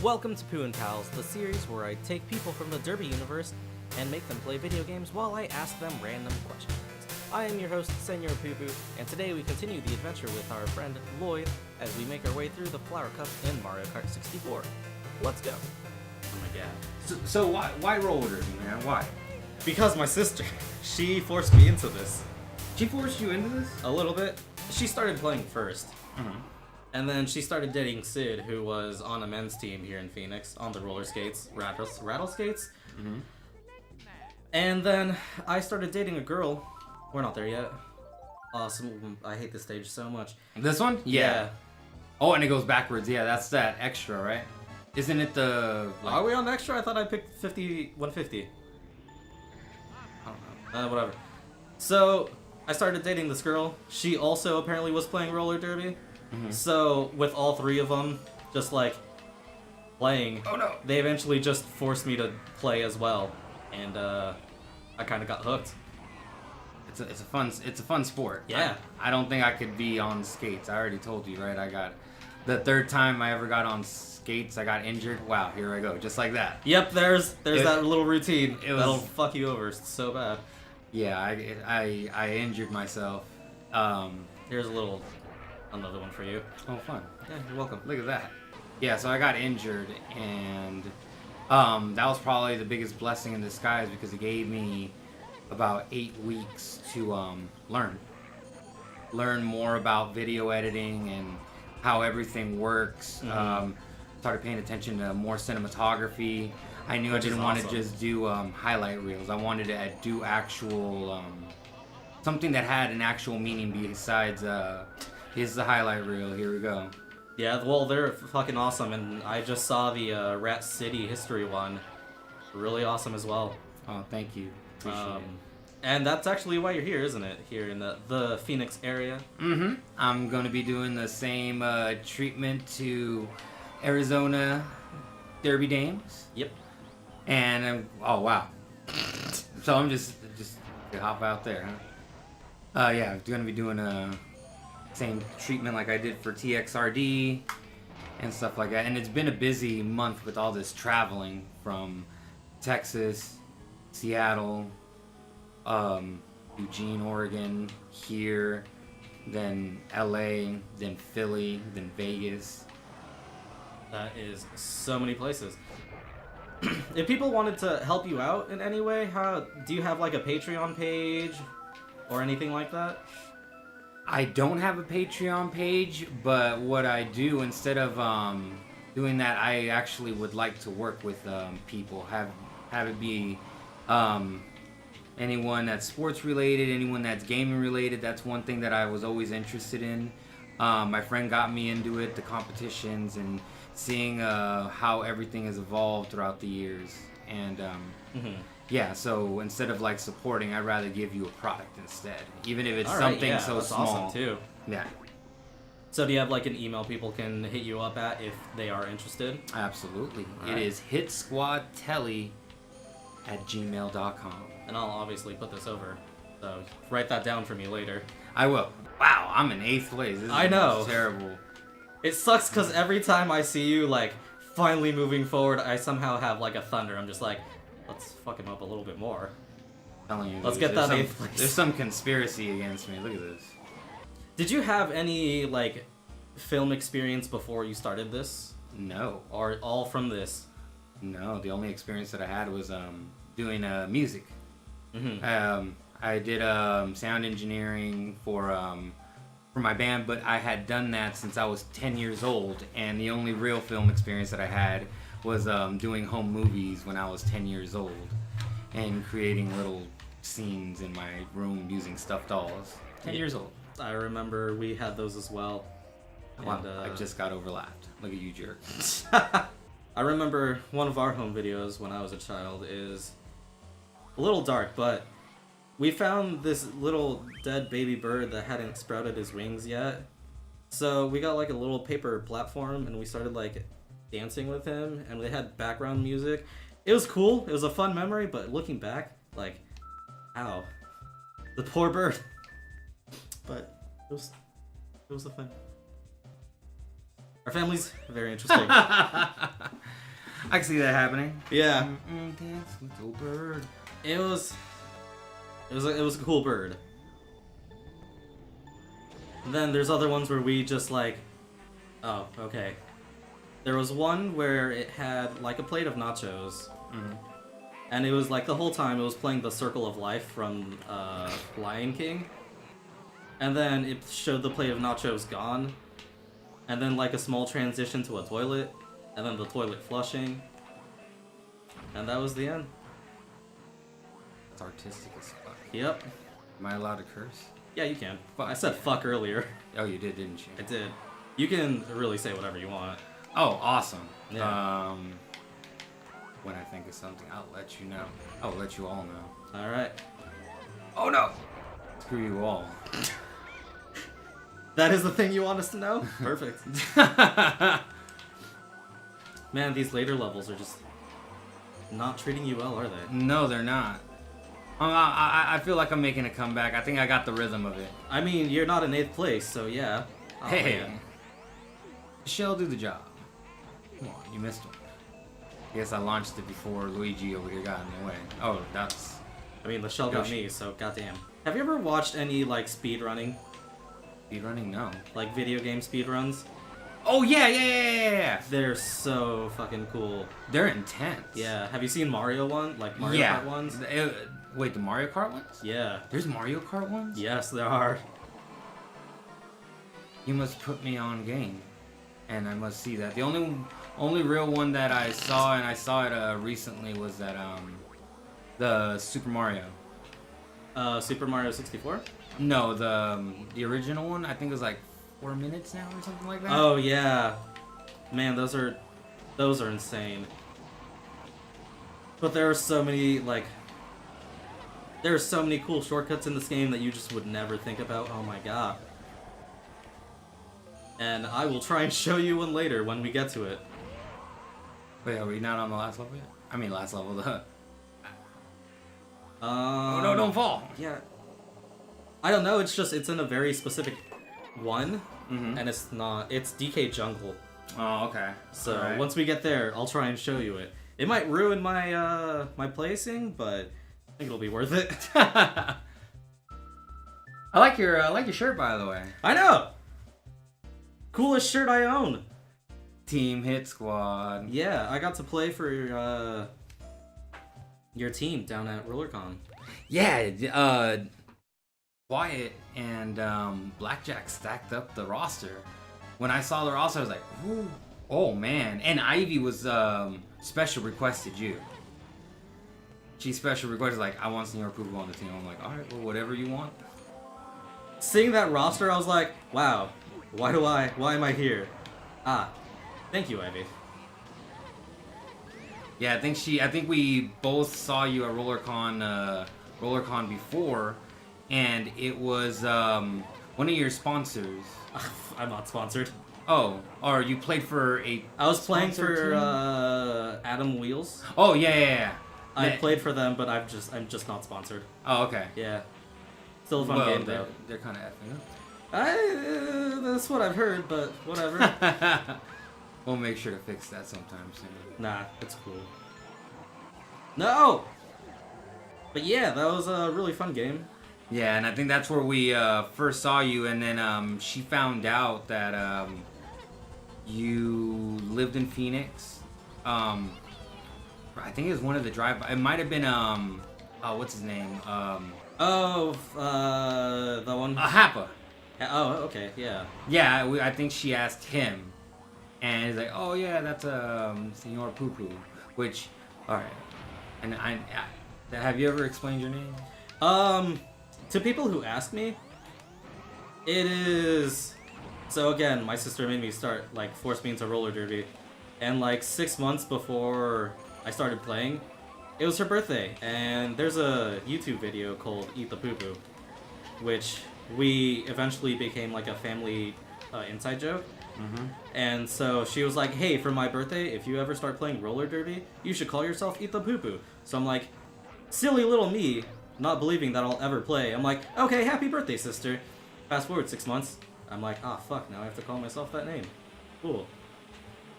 Welcome to Poo&Pals, the series where I take people from the Derby universe and make them play video games while I ask them random questions. I am your host, Senor Poo-Poo, and today we continue the adventure with our friend Lloyd as we make our way through the Flower Cup in Mario Kart 64. Let's go. Oh my god. So why roller derby, man? Why? Because my sister, she forced me into this. She forced you into this? A little bit. She started playing first. Mm-hmm. And then she started dating Sid, who was on a men's team here in Phoenix, on the roller skates, rattle skates. Mm-hmm. And then I started dating a girl. We're not there yet. Awesome. I hate this stage so much. This one? Yeah. Oh, and it goes backwards. Yeah, that's that extra, right? Isn't it the... Are we on extra? I thought I picked 150. I don't know. Whatever. So, I started dating this girl. She also apparently was playing roller derby. Mm-hmm. So, with all three of them, just like playing, oh no, they eventually just forced me to play as well, and I kind of got hooked. It's a fun sport. Yeah. I don't think I could be on skates. I already told you, right? I got the third time I ever got on skates, I got injured. Wow, here I go, just like that. Yep, there's that little routine. That'll fuck you over so bad. Yeah, I injured myself. Here's another one for you. Oh, fun. Yeah, you're welcome. Look at that. Yeah, so I got injured, and that was probably the biggest blessing in disguise because it gave me about 8 weeks to learn more about video editing and how everything works. Mm-hmm. Started paying attention to more cinematography. I knew I didn't want to just do highlight reels. I wanted to do actual something that had an actual meaning besides here's the highlight reel, here we go. Yeah, well, they're fucking awesome, and I just saw the Rat City history one. Really awesome as well. Oh, thank you. Appreciate it. And that's actually why you're here, isn't it? Here in the Phoenix area. Mm-hmm. I'm going to be doing the same treatment to Arizona Derby Dames. Yep. And, oh, wow. So I'm just hop out there, huh? Yeah, I'm going to be doing same treatment like I did for TXRD and stuff like that. And it's been a busy month with all this traveling from Texas, Seattle, Eugene, Oregon, here, then LA, then Philly, then Vegas. That is so many places. If people wanted to help you out in any way, do you have like a Patreon page or anything like that? I don't have a Patreon page, but what I do instead of doing that, I actually would like to work with people, have it be anyone that's sports related, anyone that's gaming related. That's one thing that I was always interested in. My friend got me into it, the competitions, and seeing how everything has evolved throughout the years. And yeah, so instead of like supporting, I'd rather give you a product instead, even if it's something so that's small. Awesome too. Yeah. So do you have like an email people can hit you up at if they are interested? Absolutely. All It right. is hitsquadtele @gmail.com. And I'll obviously put this over, so write that down for me later. I will. Wow, I'm in 8th place. This is I know. Terrible. It sucks because every time I see you like finally moving forward, I somehow have like a thunder. I'm just like, let's fuck him up a little bit more. I'm telling you. Let's dude, get that there's 8th place. There's some conspiracy against me. Look at this. Did you have any like film experience before you started this, No. or all from this? No, the only experience that I had was doing music. Mm-hmm. I did sound engineering for my band, but I had done that since I was 10 years old, and the only real film experience that I had was doing home movies when I was 10 years old and creating little scenes in my room using stuffed dolls. 10 years old. I remember we had those as well. Wow, And, I just got overlapped. Look at you, jerk. I remember one of our home videos when I was a child is a little dark, but we found this little dead baby bird that hadn't sprouted his wings yet. So we got like a little paper platform and we started like dancing with him, and they had background music. It was cool. It was a fun memory, but looking back, like, ow. The poor bird. But it was a thing. Our family's very interesting. I can see that happening. Yeah. Dance with the bird. It was a cool bird. Then there's other ones where we just like, oh, okay. There was one where it had like a plate of nachos, and it was like the whole time it was playing the Circle of Life from Lion King, and then it showed the plate of nachos gone, and then like a small transition to a toilet, and then the toilet flushing, and that was the end. It's artistic as fuck. Yep. Am I allowed to curse? Yeah, you can. I said fuck earlier. Oh, you did, didn't you? I did. You can really say whatever you want. Oh, awesome. Yeah. When I think of something, I'll let you know. I'll let you all know. Alright. Oh no! Screw you all. That is the thing you want us to know? Perfect. Man, these later levels are just not treating you well, are they? No, they're not. I feel like I'm making a comeback. I think I got the rhythm of it. I mean, you're not in 8th place, so yeah. Oh, Hey! man. Shell do the job. Come on, you missed one. Guess I launched it before Luigi over here got in the way. Oh, that's... I mean, the shell got me, so goddamn. Have you ever watched any, like, speedrunning? Speedrunning? No. Like, video game speedruns? Oh, yeah! They're so fucking cool. They're intense. Yeah. Have you seen Mario one? Like, Mario Kart ones? Wait, the Mario Kart ones? Yeah. There's Mario Kart ones? Yes, there are. You must put me on game. And I must see that. The only real one that I saw, and I saw it recently, was that the Super Mario. Super Mario 64? No, the original one. I think it was like 4 minutes now or something like that. Oh yeah, man, those are insane. But there are so many cool shortcuts in this game that you just would never think about. Oh my god. And I will try and show you one later when we get to it. Wait, are we not on the last level yet? I mean, last level. Oh no! Don't fall. Yeah. I don't know. It's in a very specific one, and it's DK Jungle. Oh, okay. So once we get there, I'll try and show you it. It might ruin my my placing, but I think it'll be worth it. I like your shirt, by the way. I know. Coolest shirt I own. Team Hit Squad. Yeah, I got to play for your team down at RollerCon. Yeah, Wyatt and Blackjack stacked up the roster. When I saw the roster, I was like, ooh, oh man. And Ivy was special requested you. She special requested, like, I want Senor Poo on the team. I'm like, alright, well, whatever you want. Seeing that roster, I was like, wow, why am I here? Ah, thank you, Ivy. Yeah, I think we both saw you at RollerCon before, and it was one of your sponsors. I'm not sponsored. Oh, or you played for a... I was playing sponsor for Adam Wheels. Oh, yeah. I played for them, but I'm just not sponsored. Oh, okay. Yeah. Still a fun game, though. They're kind of effing up. That's what I've heard, but whatever. We'll make sure to fix that sometime soon. Nah, it's cool. No! But yeah, that was a really fun game. Yeah, and I think that's where we first saw you, and then she found out that you lived in Phoenix. I think it was one of the drive. It might have been what's his name? The one. Happa. Oh, okay, yeah. Yeah, I think she asked him, and he's like, "Oh yeah, that's Senor Poo Poo." Which, all right. And I have you ever explained your name? To people who ask me, it is. So again, my sister made me forced me into roller derby, and 6 months before I started playing, it was her birthday, and there's a YouTube video called "Eat the Poo Poo," which we eventually became a family inside joke. And so she was like, hey, for my birthday, if you ever start playing roller derby, you should call yourself Eat the Poo Poo. So I'm like, silly little me, not believing that I'll ever play. I'm like, okay, happy birthday, sister. Fast forward 6 months, I'm like, ah, fuck, now I have to call myself that name. Cool.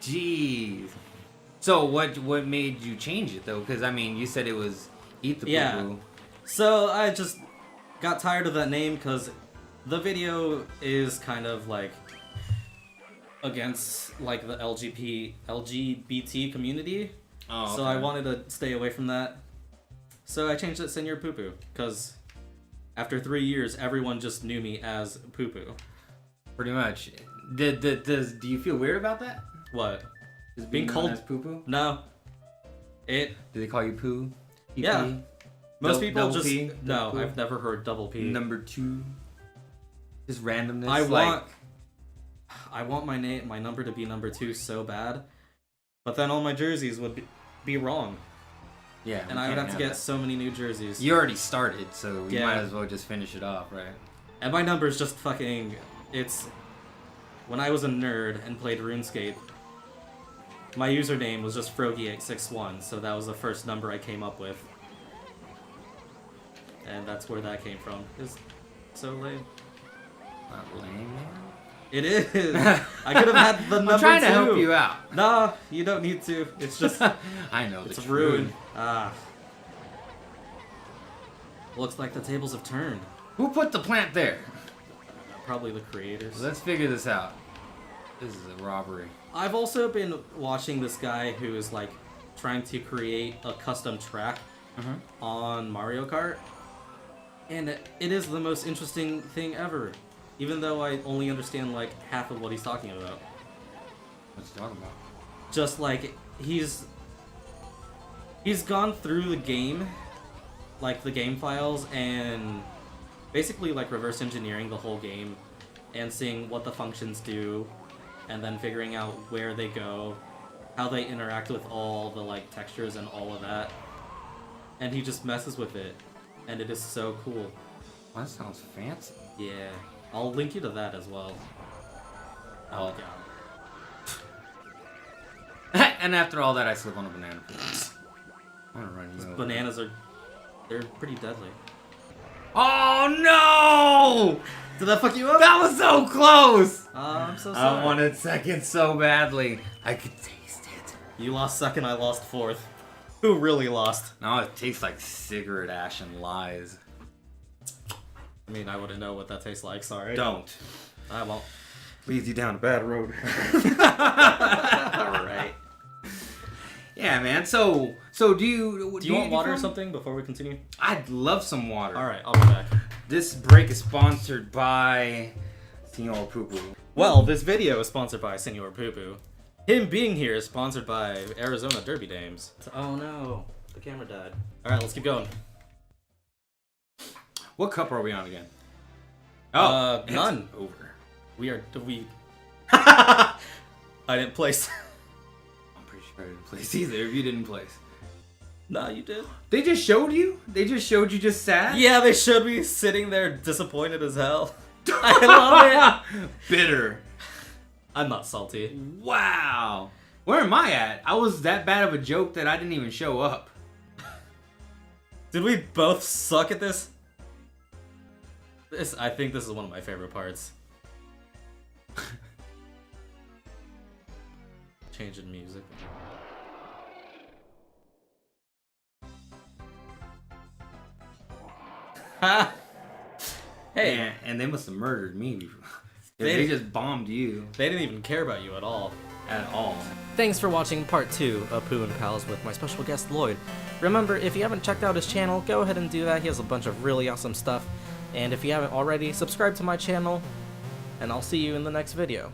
Jeez. So what made you change it though? Because I mean, you said it was eat the poo Yeah. poo. So I just got tired of that name because the video is kind of like against like the LGBT community. Oh, So okay. I wanted to stay away from that. So I changed it Senor Poo Poo because after 3 years, everyone just knew me as Poo Poo. Pretty much. Do you feel weird about that? What? Just Being known called- as poo poo? No. Do Do they call you poo? Yeah. PP? most people double just P? no. Double P? I've never heard double P. Number 2. Just randomness. I want my number to be number 2 so bad, but then all my jerseys would be wrong, Yeah. and I would have to get so many new jerseys. You already started, so you Yeah. might as well just finish it off, right? And my number's just fucking. It's when I was a nerd and played RuneScape. My username was just Frogy861, so that was the first number I came up with, and that's where that came from. It's so lame. Not lame, man. It is. I could have had the number. I'm trying to 2. help you out. Nah, you don't need to. It's just. I know the It's truth. ruined. Ah. Looks like the tables have turned. Who put the plant there? Probably the creators. Let's figure this out. This is a robbery. I've also been watching this guy who is like trying to create a custom track on Mario Kart. And it is the most interesting thing ever. Even though I only understand like half of what he's talking about. What's he talking about? Just like he's gone through the game, like the game files, and basically like reverse engineering the whole game and seeing what the functions do, and then figuring out where they go, how they interact with all the like textures and all of that. And he just messes with it, and it is so cool. Well, that sounds fancy. Yeah, I'll link you to that as well. Oh god. And after all that, I slip on a banana. I'm gonna run you over. Bananas they're pretty deadly. Oh no! Did that fuck you up? That was so close! I'm so sorry. I wanted second so badly. I could taste it. You lost second, I lost fourth. Who really lost? Now it tastes like cigarette ash and lies. I mean, I wouldn't know what that tastes like, sorry. Don't. I won't. Leads you down a bad road. Alright. Yeah, man. So do you want water or film? something before we continue? I'd love some water. Alright, I'll be back. This break is sponsored by Senor Poo Poo. Well, this video is sponsored by Senor Poo Poo. Him being here is sponsored by Arizona Derby Dames. Oh no, the camera died. Alright, let's keep going. What cup are we on again? It's None. over. We I didn't place. I'm pretty sure I didn't place either if you didn't place. Nah, you did. They just showed you? They just showed you just sad? Yeah, they showed me sitting there disappointed as hell. I love it. Bitter. I'm not salty. Wow. Where am I at? I was that bad of a joke that I didn't even show up. Did we both suck at this? I think this is one of my favorite parts. Changing music. Ha! Hey, Man, and they must have murdered me. They- They just bombed you they didn't even care about you at all. at all. Thanks for watching part 2 of Poo&Pals with my special guest Lloyd. Remember, if you haven't checked out his channel, go ahead and do that. He has a bunch of really awesome stuff. And if you haven't already, subscribe to my channel, and I'll see you in the next video.